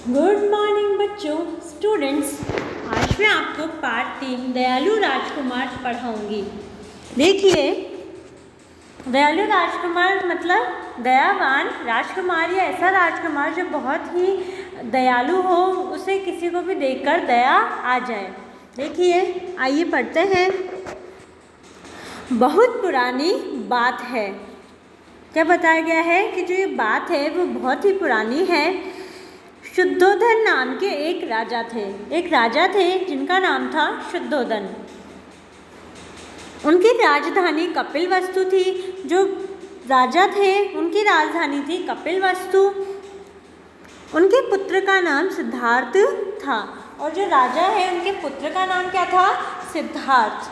Good morning बच्चों, students. आज मैं आपको पार्ट 3 दयालु राजकुमार पढ़ाऊंगी। देखिए, दयालु राजकुमार मतलब दयावान राजकुमार या ऐसा राजकुमार जो बहुत ही दयालु हो, उसे किसी को भी देखकर दया आ जाए। देखिए, आइए पढ़ते हैं। बहुत पुरानी बात है। क्या बताया गया है कि जो ये बात है वो बहुत ही पुरानी है। शुद्धोधन नाम के एक राजा थे जिनका नाम था शुद्धोधन। उनकी राजधानी कपिलवस्तु थी। जो राजा थे उनकी राजधानी थी कपिलवस्तु। उनके पुत्र का नाम सिद्धार्थ था और जो राजा है उनके पुत्र का नाम क्या था? सिद्धार्थ।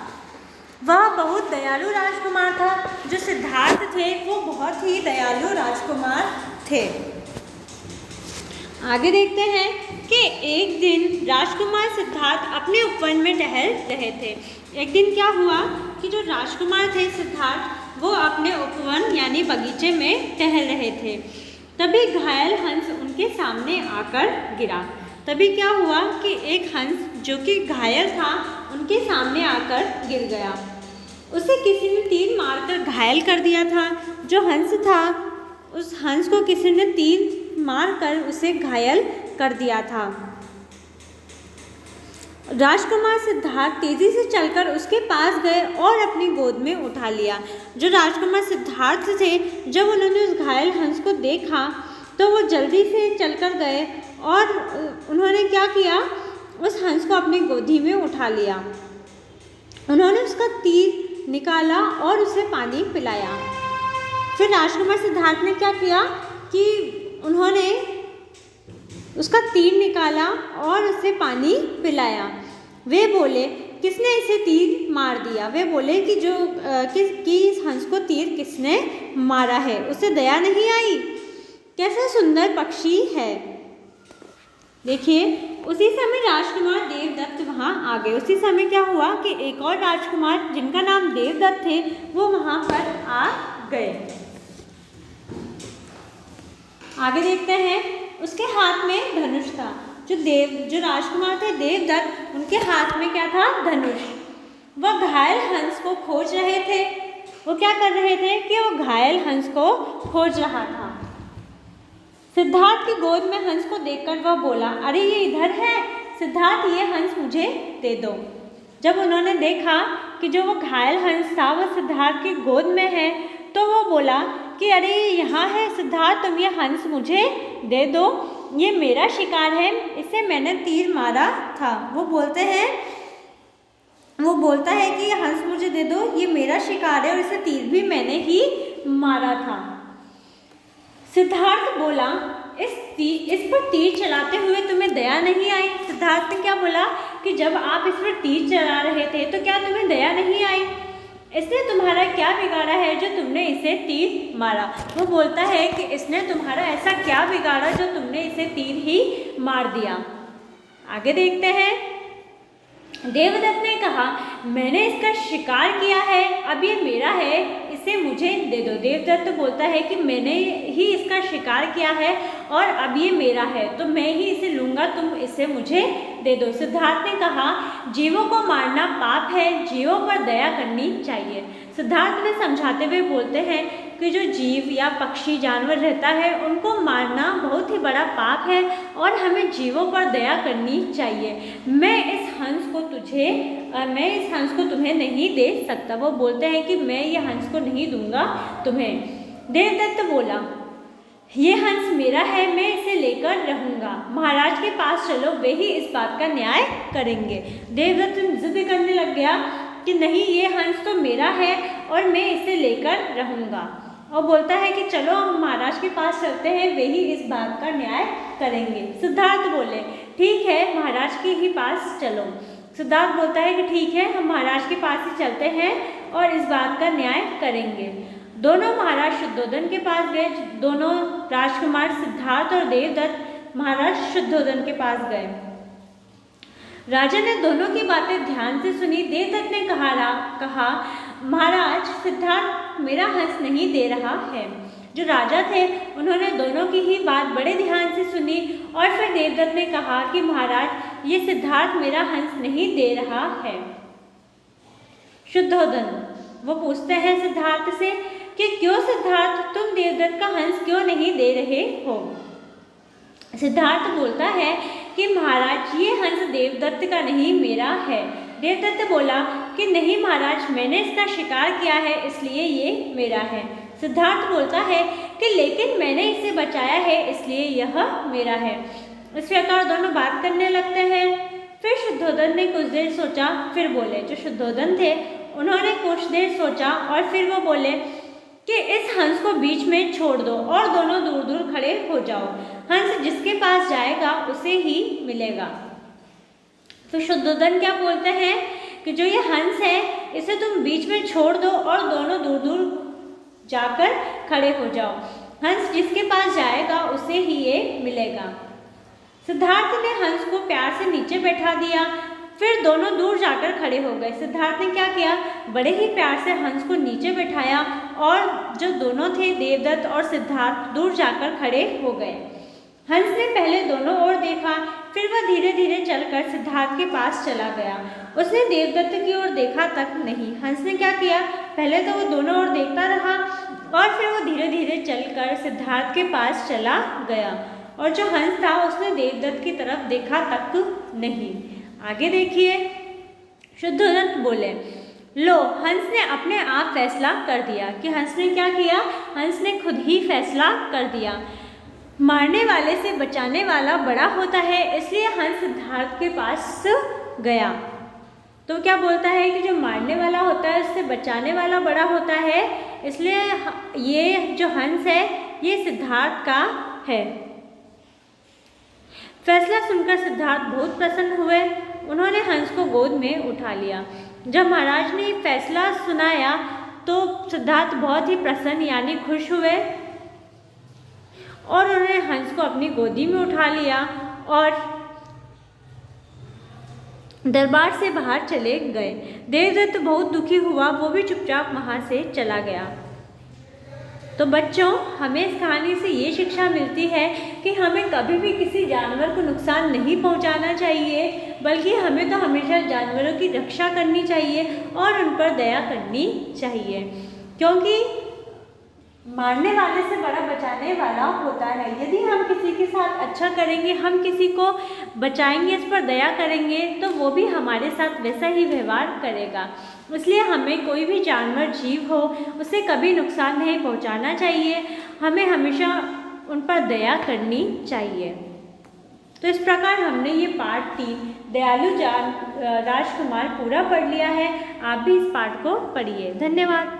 वह बहुत दयालु राजकुमार था। जो सिद्धार्थ थे वो बहुत ही दयालु राजकुमार थे। आगे देखते हैं कि एक दिन राजकुमार सिद्धार्थ अपने उपवन में टहल रहे थे। एक दिन क्या हुआ कि जो राजकुमार थे सिद्धार्थ, वो अपने उपवन यानी बगीचे में टहल रहे थे। तभी घायल हंस उनके सामने आकर गिरा। तभी क्या हुआ कि एक हंस जो कि घायल था उनके सामने आकर गिर गया। उसे किसी ने तीर मारकर घायल कर दिया था। जो हंस था उस हंस को किसी ने तीर मारकर उसे घायल कर दिया था। राजकुमार सिद्धार्थ तेजी से चलकर उसके पास गए और अपनी गोद में उठा लिया। जो राजकुमार सिद्धार्थ थे, जब उन्होंने उस घायल हंस को देखा तो वो जल्दी से चलकर गए और उन्होंने क्या किया, उस हंस को अपनी गोदी में उठा लिया। उन्होंने उसका तीर निकाला और उसे पानी पिलाया। फिर राजकुमार सिद्धार्थ ने क्या किया कि उन्होंने उसका तीर निकाला और उसे पानी पिलाया। वे बोले, किसने इसे तीर मार दिया? वे बोले कि इस हंस को तीर किसने मारा है? उसे दया नहीं आई? कैसा सुंदर पक्षी है। देखिए, उसी समय राजकुमार देवदत्त वहाँ आ गए। उसी समय क्या हुआ कि एक और राजकुमार जिनका नाम देवदत्त थे वो वहाँ पर आ गए। आगे देखते हैं, उसके हाथ में धनुष था। जो राजकुमार थे देवदत्त, उनके हाथ में क्या था? धनुष। वह घायल हंस को खोज रहे थे। वो क्या कर रहे थे कि वो घायल हंस को खोज रहा था। सिद्धार्थ की गोद में हंस को देखकर वह बोला, अरे ये इधर है। सिद्धार्थ, ये हंस मुझे दे दो। जब उन्होंने देखा कि जो वो घायल हंस था वो सिद्धार्थ की गोद में है, तो वो बोला कि अरे यहाँ है सिद्धार्थ, तुम ये हंस मुझे दे दो, ये मेरा शिकार है, इसे मैंने तीर मारा था। वो बोलता है कि ये हंस मुझे दे दो, ये मेरा शिकार है और इसे तीर भी मैंने ही मारा था। सिद्धार्थ बोला, इस पर तीर चलाते हुए तुम्हें दया नहीं आई? सिद्धार्थ ने क्या बोला कि जब आप इस पर तीर चला रहे थे तो क्या तुम्हें दया नहीं आई? इसने तुम्हारा क्या बिगाड़ा है जो तुमने इसे तीर मारा? वो बोलता है कि इसने तुम्हारा ऐसा क्या बिगाड़ा जो तुमने इसे तीर ही मार दिया। आगे देखते हैं। देवदत्त ने कहा, मैंने इसका शिकार किया है, अब ये मेरा है, इसे मुझे दे दो। देवदत्त बोलता है कि मैंने ही इसका शिकार किया है और अब ये मेरा है, तो मैं ही इसे लूँगा, तुम इसे मुझे दे दो। सिद्धार्थ ने कहा, जीवों को मारना पाप है, जीवों पर दया करनी चाहिए। सिद्धार्थ ने समझाते हुए बोलते हैं कि जो जीव या पक्षी जानवर रहता है उनको मारना बहुत ही बड़ा पाप है और हमें जीवों पर दया करनी चाहिए। मैं इस हंस को तुम्हें नहीं दे सकता। वो बोलते हैं कि मैं ये हंस को नहीं दूंगा तुम्हें। देवदत्त बोला, ये हंस मेरा है, मैं इसे लेकर रहूंगा। महाराज के पास चलो, वे ही इस बात का न्याय करेंगे। देवदत्त जिद करने लग गया कि नहीं, ये हंस तो मेरा है और मैं इसे लेकर रहूंगा। और बोलता है कि चलो हम महाराज के पास चलते हैं, वे ही इस बात का न्याय करेंगे। सिद्धार्थ बोले, ठीक है, महाराज के ही पास चलो। सिद्धार्थ बोलता है कि ठीक है, हम महाराज के पास ही चलते हैं और इस बात का न्याय करेंगे। दोनों महाराज शुद्धोधन के पास गए। दोनों राजकुमार सिद्धार्थ और देवदत्त महाराज शुद्धोधन के पास गए। राजा ने दोनों की बातें ध्यान से सुनी। देवदत्त ने कहा, महाराज, सिद्धार्थ मेरा हंस नहीं दे रहा है। जो राजा थे उन्होंने दोनों की ही बात बड़े ध्यान से सुनी और फिर देवदत्त ने कहा कि महाराज, ये सिद्धार्थ मेरा हंस नहीं दे रहा है। शुद्धोधन वो पूछते हैं सिद्धार्थ से कि क्यों सिद्धार्थ, तुम देवदत्त का हंस क्यों नहीं दे रहे हो? सिद्धार्थ बोलता है कि महाराज, ये हंस देवदत्त का नहीं, मेरा है। देवदत्त बोला कि नहीं महाराज, मैंने इसका शिकार किया है, इसलिए ये मेरा है। सिद्धार्थ बोलता है कि लेकिन मैंने इसे बचाया है, इसलिए यह मेरा है। इस प्रकार दोनों बात करने लगते हैं। फिर शुद्धोधन ने कुछ देर सोचा, फिर बोले। जो शुद्धोधन थे उन्होंने कुछ देर सोचा और फिर वो बोले कि इस हंस को बीच में छोड़ दो और दोनों दूर दूर खड़े हो जाओ। हंस जिसके पास जाएगा उसे ही मिलेगा। फिर शुद्धोधन क्या बोलते हैं कि जो ये हंस है इसे तुम बीच में छोड़ दो और दोनों दूर दूर जाकर खड़े हो जाओ। हंस जिसके पास जाएगा उसे ही ये मिलेगा। सिद्धार्थ ने हंस को प्यार से नीचे बैठा दिया, फिर दोनों दूर जाकर खड़े हो गए। सिद्धार्थ ने क्या किया, बड़े ही प्यार से हंस को नीचे बैठाया और जो दोनों थे देवदत्त और सिद्धार्थ दूर जाकर खड़े हो गए। हंस ने पहले दोनों ओर देखा, फिर वह धीरे धीरे चलकर सिद्धार्थ के पास चला गया। उसने देवदत्त की ओर देखा तक नहीं। हंस ने क्या किया, पहले तो वो दोनों ओर देखता रहा और फिर वो धीरे धीरे चलकर सिद्धार्थ के पास चला गया और जो हंस था उसने देवदत्त की तरफ देखा तक नहीं। आगे देखिए, शुद्धोधन बोले, लो, हंस ने अपने आप फैसला कर दिया। कि हंस ने क्या किया, हंस ने खुद ही फैसला कर दिया। मारने वाले से बचाने वाला बड़ा होता है, इसलिए हंस सिद्धार्थ के पास गया। तो क्या बोलता है कि जो मारने वाला होता है उससे बचाने वाला बड़ा होता है, इसलिए ये जो हंस है ये सिद्धार्थ का है। फैसला सुनकर सिद्धार्थ बहुत प्रसन्न हुए। उन्होंने हंस को गोद में उठा लिया। जब महाराज ने फैसला सुनाया तो सिद्धार्थ बहुत ही प्रसन्न यानी खुश हुए और उन्होंने हंस को अपनी गोदी में उठा लिया और दरबार से बाहर चले गए। देवदत्त बहुत दुखी हुआ, वो भी चुपचाप वहाँ से चला गया। तो बच्चों, हमें इस कहानी से ये शिक्षा मिलती है कि हमें कभी भी किसी जानवर को नुकसान नहीं पहुंचाना चाहिए, बल्कि हमें तो हमेशा जानवरों की रक्षा करनी चाहिए और उन पर दया करनी चाहिए, क्योंकि मारने वाले से बड़ा बचाने वाला होता है। यदि हम किसी के साथ अच्छा करेंगे, हम किसी को बचाएंगे, इस पर दया करेंगे, तो वो भी हमारे साथ वैसा ही व्यवहार करेगा। इसलिए हमें कोई भी जानवर जीव हो उसे कभी नुकसान नहीं पहुंचाना चाहिए, हमें हमेशा उन पर दया करनी चाहिए। तो इस प्रकार हमने ये पाठ 3 दयालु राजकुमार पूरा पढ़ लिया है। आप भी इस पाठ को पढ़िए। धन्यवाद।